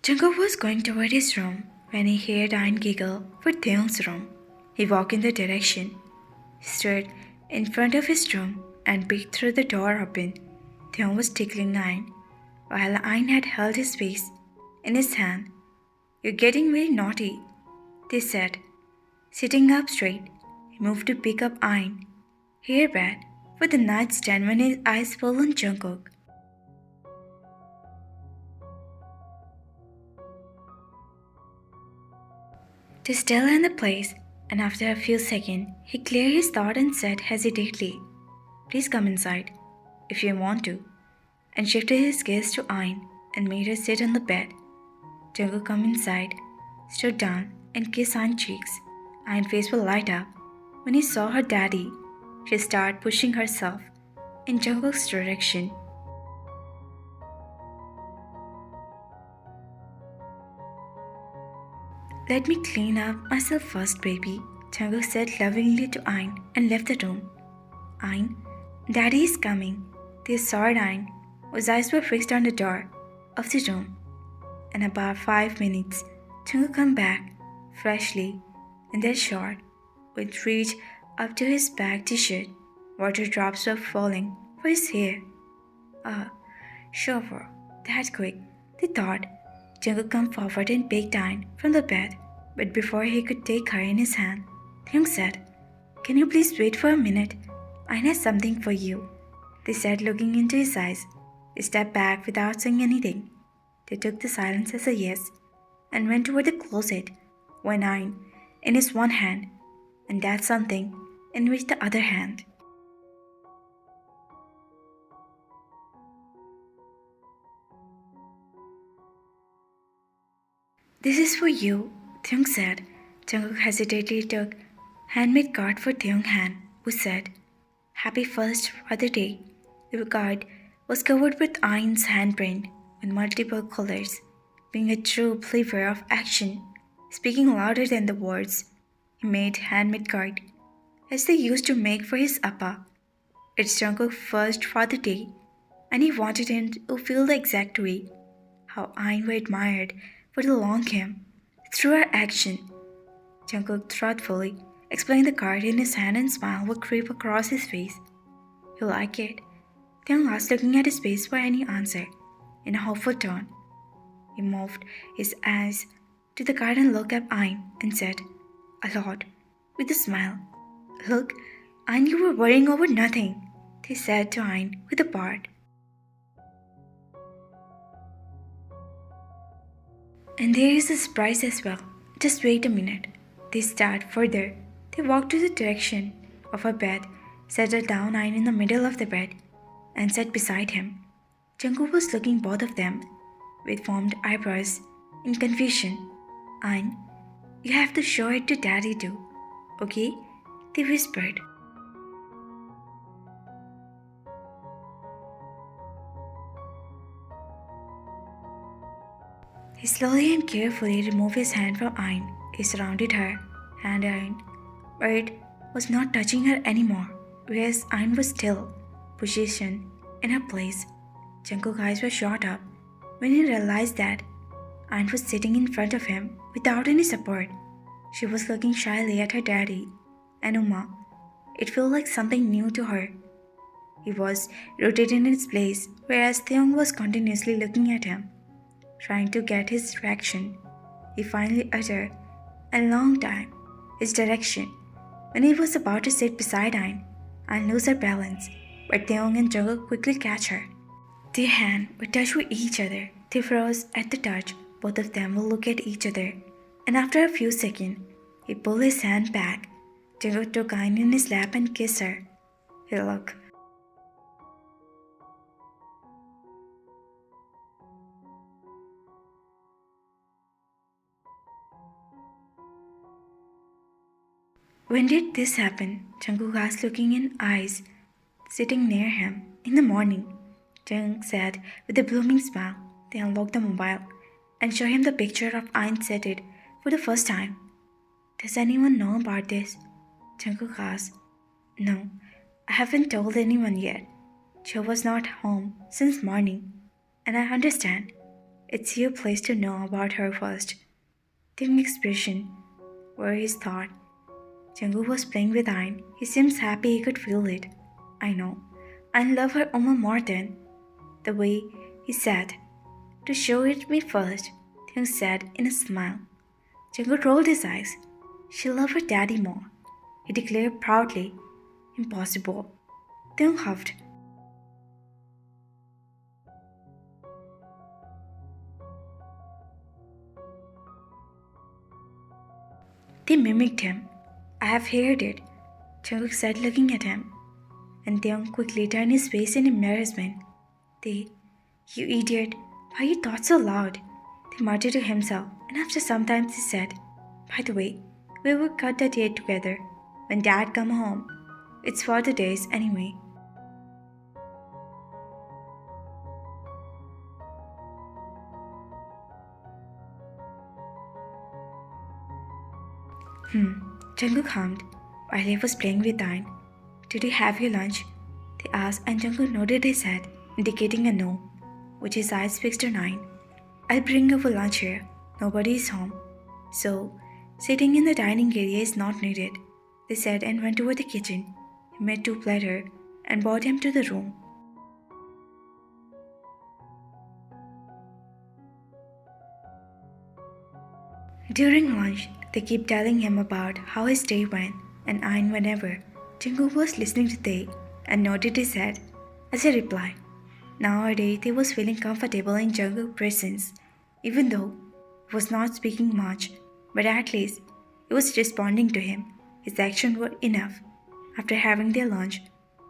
Jungkook was going toward his room when he heard Aien giggle for Taeyoung's room. He walked in the direction. He stood in front of his room and peeked through the door open. Taeyoung was tickling Aien, while Aien had held his face in his hand. "You're getting very naughty," they said. Sitting up straight, he moved to pick up Aien, hair bad, for the nightstand when his eyes fell on Jungkook. To still in the place, and after a few seconds, he cleared his thought and said hesitantly, "Please come inside, if you want to," and shifted his gaze to Aien and made her sit on the bed. Jungkook come inside, stood down, and kissed Aien's cheeks. Aien's face will light up. When he saw her daddy, she started pushing herself in Jungkook's direction. "Let me clean up myself first, baby," Jungkook said lovingly to Aien and left the room. "Aien, Daddy is coming." They saw Aien, whose eyes were fixed on the door of the room. In about 5 minutes, Jungkook came back, freshly in their short, which reached up to his back t-shirt. Water drops were falling for his hair. Shower, that quick, they thought. Jungkook came forward and picked Aien from the bed, but before he could take her in his hand, Taeyoung said, "Can you please wait for a minute? Aien has something for you," they said, looking into his eyes. He stepped back without saying anything. They took the silence as a yes and went toward the closet, one Aien in his one hand, and that something in which the other hand. "This is for you," Taeyoung said. Jungkook hesitantly took handmade card for Taeyoung's hand, who said, "Happy first Father Day." The card was covered with Aien's handprint in multiple colors, being a true believer of action, speaking louder than the words. He made handmade card, as they used to make for his appa. It's Jungkook's first Father Day, and he wanted him to feel the exact way, how Aien were admired for the long him through her action. Jungkook thoughtfully explained the card in his hand and smile would creep across his face. "You like it?" Taeyoung asked, looking at his face for any answer, in a hopeful tone. He moved his eyes to the card and looked at Aien and said, "A lot," with a smile. "Look, Aien, you were worrying over nothing," they said to Aien with a part. "And there is a surprise as well. Just wait a minute." They started further. They walked to the direction of her bed, settled down Aien in the middle of the bed, and sat beside him. Jungkook was looking both of them with formed eyebrows in confusion. "Aien, you have to show it to Daddy too, okay?" they whispered. He slowly and carefully removed his hand from Aien. He surrounded her, hand Aien, but it was not touching her anymore, whereas Aien was still positioned in her place. Jungkook's eyes were shot up when he realized that Aien was sitting in front of him without any support. She was looking shyly at her daddy and Uma. It felt like something new to her. He was rooted in his place, whereas Taeyoung was continuously looking at him, trying to get his reaction. He finally uttered a long time his direction. When he was about to sit beside Aien and lose her balance, but Taeyoung and Jungkook quickly catch her. Their hands would touch with each other. They froze at the touch. Both of them will look at each other, and after a few seconds, he pulled his hand back. Jungkook took Aien in his lap and kissed her. He looked. "When did this happen?" Jungkook asked, looking in eyes sitting near him. "In the morning," Taeyoung said with a blooming smile. They unlocked the mobile and showed him the picture of Aien it for the first time. "Does anyone know about this?" Jungkook asked. "No, I haven't told anyone yet. Joe was not home since morning, and I understand It's your place to know about her first. Taek's expression were his thought. Jungkook was playing with Aien. He seems happy he could feel it. I know. I love her almost more than the way he said. To show it me first, Taek said in a smile. Jungkook rolled his eyes. She loved her daddy more, he declared proudly. Impossible. Taek huffed. They mimicked him. I have heard it, Jungkook said looking at him. And Taeyong quickly turned his face in embarrassment. They, you idiot, why you thought so loud? They muttered to himself, and after some time he said, by the way, we will cut the date together. When Dad come home. It's for the days anyway. Jungkook hummed while he was playing with Aien. Did you have your lunch? They asked, and Jungkook nodded his head, indicating a no, with his eyes fixed on Aien. I'll bring over lunch here. Nobody is home. So, sitting in the dining area is not needed, they said and went toward the kitchen. He made 2 platters and brought him to the room. During lunch, they kept telling him about how his day went, and Aien whenever Jungkook was listening to Tae and nodded his head as a reply. Nowadays, Tae was feeling comfortable in Jungkook's presence, even though he was not speaking much, but at least he was responding to him. His actions were enough. After having their lunch,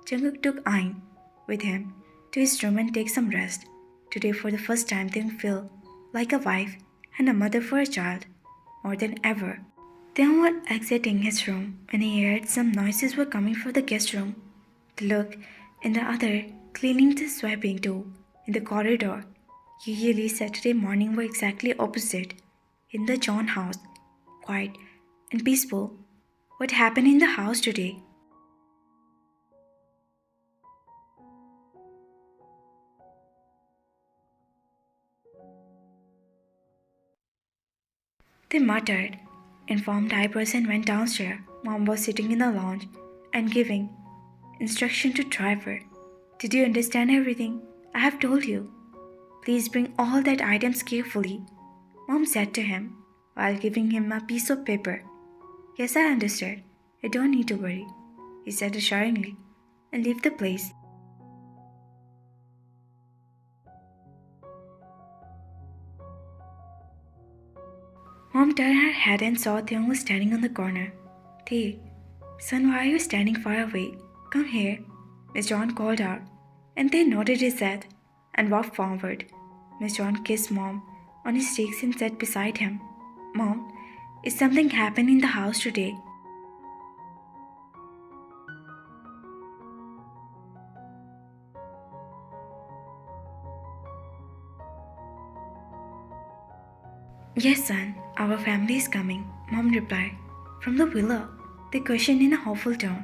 Jungkook took Aien with him to his room and take some rest. Today, for the first time, they feel like a wife and a mother for a child. More than ever. Taeyong was exiting his room when he heard some noises were coming from the guest room. The look in the other cleaning the sweeping too in the corridor. Usually Saturday morning were exactly opposite. In the John house, quiet and peaceful. What happened in the house today? They muttered, informed eyebrows and went downstairs. Mom was sitting in the lounge and giving instruction to driver. Did you understand everything? I have told you. Please bring all that items carefully, Mom said to him while giving him a piece of paper. Yes, I understood. You don't need to worry, he said assuringly, and left the place. Mom turned her head and saw Taeyong was standing on the corner. Tae, son, why are you standing far away? Come here, Miss John called out, and Tae nodded his head and walked forward. Miss John kissed Mom on his cheeks and sat beside him. Mom, is something happened in the house today? Yes, son, our family is coming, Mom replied. From the villa? They questioned in a hopeful tone.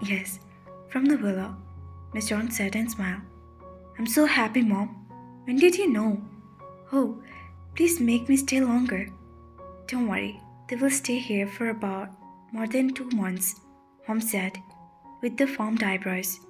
Yes, from the villa, Miss John said and smiled. I'm so happy, Mom. When did you know? Oh, please make me stay longer. Don't worry, they will stay here for about more than 2 months, Mom said, with the formed eyebrows.